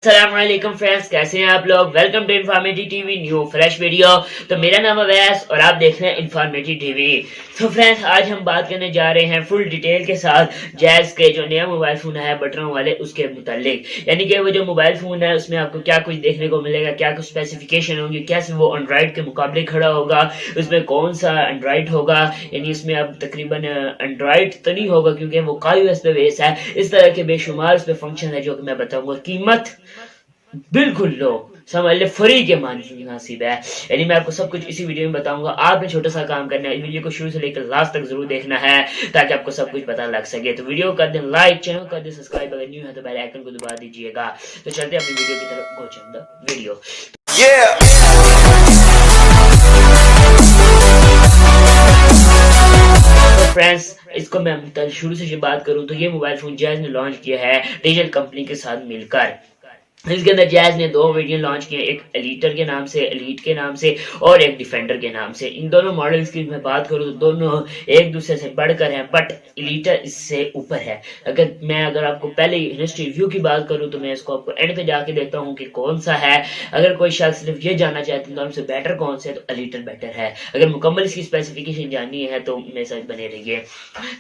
अस्सलामुअलैकुम फ्रेंड्स, कैसे हैं आप लोग। Welcome to informative TV new fresh video. तो मेरा नाम अवैस और आप देख रहे हैं इन्फॉर्मेटिव टीवी। तो फ्रेंड्स, आज हम बात करने जा रहे हैं फुल डिटेल के साथ जैज़ के जो नया मोबाइल फोन है बटनों वाले उसके मुतालिक, यानी कि वो जो मोबाइल फोन है उसमें आपको क्या कुछ देखने को मिलेगा, क्या कुछ स्पेसिफिकेशन होंगी, कैसे वो एंड्रॉइड के मुकाबले खड़ा होगा, उसमें कौन सा एंड्रॉइड होगा। यानी इसमें अब तकरीबन एंड्रॉइड तो नहीं होगा क्योंकि वो iOS पे बेस है। इस तरह के बेशुमार उस पे फंक्शन है जो कि मैं बताऊंगा। कीमत बिल्कुल लो, समझ ले फ्री के मुनासिब है। यानी मैं आपको सब कुछ इसी वीडियो में बताऊंगा। आपने छोटा सा काम करना है, वीडियो को शुरू से लेकर लास्ट तक जरूर देखना है ताकि आपको सब कुछ पता लग सके। तो वीडियो कर दें लाइक, चैनल कर दें सब्सक्राइब, अगर न्यू है तो बेल आइकन को दबा दीजिएगा। तो चलते हैं अपनी वीडियो की तरफ। Go check the video. Friends, इसको मैं शुरू से बात करूं तो ये मोबाइल फोन जैज़ ने लॉन्च किया है डिजिटल कंपनी के साथ मिलकर। इसके अंदर जैज़ ने दो वेरिएंट लॉन्च किए, एक एलीटर के नाम से, एलीट के नाम से, और एक डिफेंडर के नाम से। इन दोनों मॉडल्स की मैं बात करूं तो दोनों एक दूसरे से बढ़कर हैं, बट एलीटर इससे ऊपर है। अगर आपको पहले हिस्ट्री रिव्यू की बात करूं तो मैं इसको आपको एंड पे जाके देखता हूं कि कौन सा है। अगर कोई शख्स सिर्फ ये जानना चाहते हैं तो हमसे बेटर कौन से है तो एलीटर बेटर है। अगर मुकम्मल इसकी स्पेसिफिकेशन जाननी है तो मेरे साथ बने रहिए।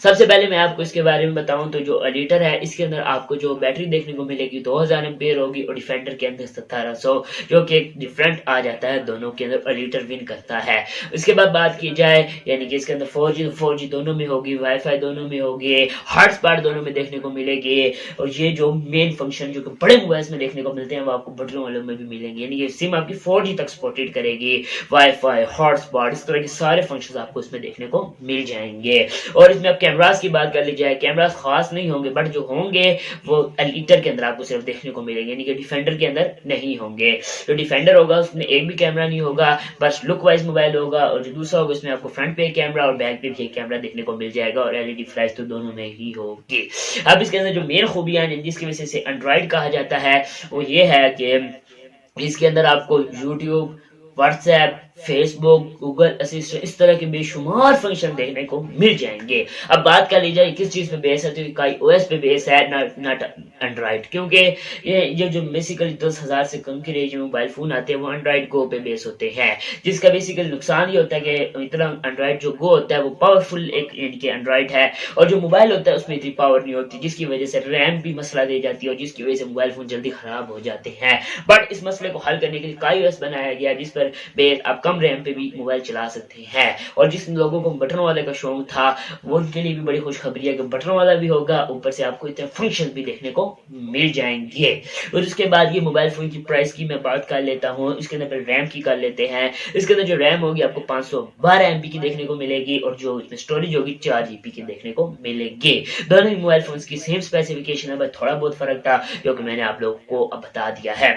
सबसे पहले मैं आपको इसके बारे में बताऊं तो जो एलीटर है इसके अंदर आपको जो बैटरी देखने को मिलेगी 2000 एम्पेयर होगी, और डिफेंडर के अंदर 1700, जो कि एक डिफरेंट आ जाता है दोनों के अंदर। एलीटर विन करता है। उसके बाद बात की जाए यानी कि इसके अंदर 4G दोनों में होगी, वाईफाई दोनों में होगी, हॉटस्पॉट दोनों में देखने को मिलेगी, और ये जो मेन फंक्शन जो कि बड़े मोबाइल्स में देखने को मिलते हैं वो आपको बटनों वालों में भी मिलेंगे। यानी कि सिम आपकी 4G तक सपोर्टेड करेगी, वाईफाई, हॉटस्पॉट, इस तरह के सारे फंक्शन आपको इसमें देखने को मिल जाएंगे। और इसमें अब कैमरास की बात कर ली जाए, कैमरास खास नहीं होंगे, बट जो होंगे वो एलीटर के अंदर आपको सिर्फ देखने को मिलेंगे, यानी कि डिफेंडर के अंदर नहीं होंगे। जो डिफेंडर होगा उसमें एक भी कैमरा नहीं होगा, बस लुक वाइज मोबाइल होगा। और जो दूसरा होगा उसमें आपको फ्रंट पे एक कैमरा और बैक पे भी एक कैमरा देखने को मिल जाएगा, और एलईडी फ्लैश तो दोनों में ही होगी। अब इसके अंदर जो मेन खूबियां हैं जिसकी वजह से एंड्रॉइड कहा जाता है वो ये है कि इसके अंदर आपको YouTube, WhatsApp, Facebook, Google assistant, इस तरह के बेशुमार फंक्शन देखने को मिल जाएंगे। अब बात कर ली जाए किस चीज पे बेस है, तो iOS पे बेस है, नॉट एंड्रॉइड, क्योंकि ये जो बेसिकली 10,000 से कम की रेंज में मोबाइल फोन आते हैं वो एंड्रॉइड गो पे बेस होते हैं, जिसका बेसिकली नुकसान ये होता है कि इतना एंड्रॉइड जो गो होता है वो पावरफुल एक एंड्रॉइड है, और जो मोबाइल होता है उसमें इतनी पावर नहीं होती, जिसकी वजह से रैम भी मसला दे जाती है, और जिसकी वजह से मोबाइल फोन जल्दी खराब हो जाते हैं। बट इस मसले को हल करने के लिए iOS बनाया गया, जिस पर बेस आप कम रैम पे भी मोबाइल चला सकते हैं। और जिस लोगों को बटन वाले का शौक था वो उनके लिए भी बड़ी खुशखबरी है कि बटन वाला भी होगा, ऊपर से आपको इतने फंक्शन भी देखने को मिल जाएंगे। और उसके बाद ये मोबाइल फोन की प्राइस की मैं बात कर लेता हूँ, इसके अंदर रैम की कर लेते हैं। इसके अंदर जो रैम होगी आपको 512 MB की देखने को मिलेगी, और जो इसमें स्टोरेज होगी 4 GB की देखने को मिलेगी। दोनों ही मोबाइल फोन की सेम स्पेसिफिकेशन है, बस थोड़ा बहुत फर्क था जो कि मैंने आप लोगों को अब बता दिया है।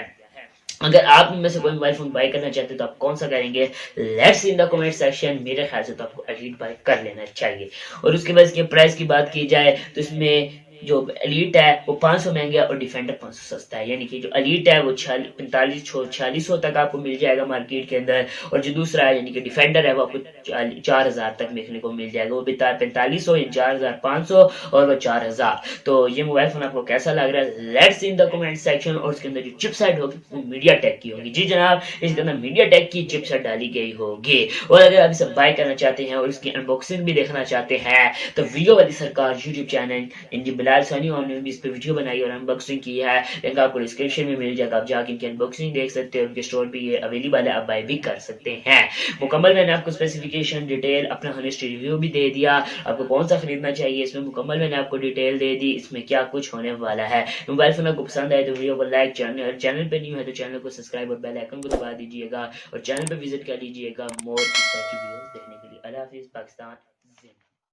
अगर आप में से कोई मोबाइल फोन बाय करना चाहते तो आप कौन सा करेंगे, let's in the comment section. मेरे ख्याल से तो आपको एलीट बाय कर लेना चाहिए। और उसके बाद इसके प्राइस की बात की जाए तो इसमें जो एलीट है वो 500 महंगा और डिफेंडर 500 सस्ता है। यानी कि जो एलीट है वो 4500 तक आपको मिल जाएगा मार्केट के अंदर, और जो दूसरा है यानी कि डिफेंडर है वो आपको 4000 तक देखने को मिल जाएगा। वो भी 4500 या 4500 और वो 4000। तो ये मोबाइल फोन आपको कैसा लग रहा है, let's in the comment section. और उसके अंदर जो चिपसेट होगी वो मीडिया टेक की होगी। जी जनाब, इसके अंदर मीडिया टेक की चिपसेट डाली गई होगी। और अगर आप इसे बाय करना चाहते हैं और इसकी अनबॉक्सिंग भी देखना चाहते हैं तो वीडियो वाली सरकार यूट्यूब चैनल सानी हमने भी इस पे वीडियो बनाई और अनबॉक्सिंग की है, लिंक आपको डिस्क्रिप्शन में मिल जाएगा, आप जाके इनकी अनबॉक्सिंग देख सकते हैं। उनके स्टोर पे ये अवेलेबल है, आप बाय भी कर सकते हैं। मुकम्मल मैंने आपको स्पेसिफिकेशन डिटेल अपना हॉनेस्ट रिव्यू भी दे दिया, आपको कौन सा खरीदना चाहिए इसमें मुकम्मल मैंने आपको डिटेल दे दी, इसमें क्या कुछ होने वाला है। मोबाइल फोन आपको पसंद आए तो वीडियो को लाइक, चैनल पे न्यू है तो चैनल को सब्सक्राइब और बेल आइकन को दबा दीजिएगा, और चैनल पे विजिट कर लीजिएगा मोर इस तरह की वीडियोस देखने के लिए। अल्लाह हाफिज़। पाकिस्तान।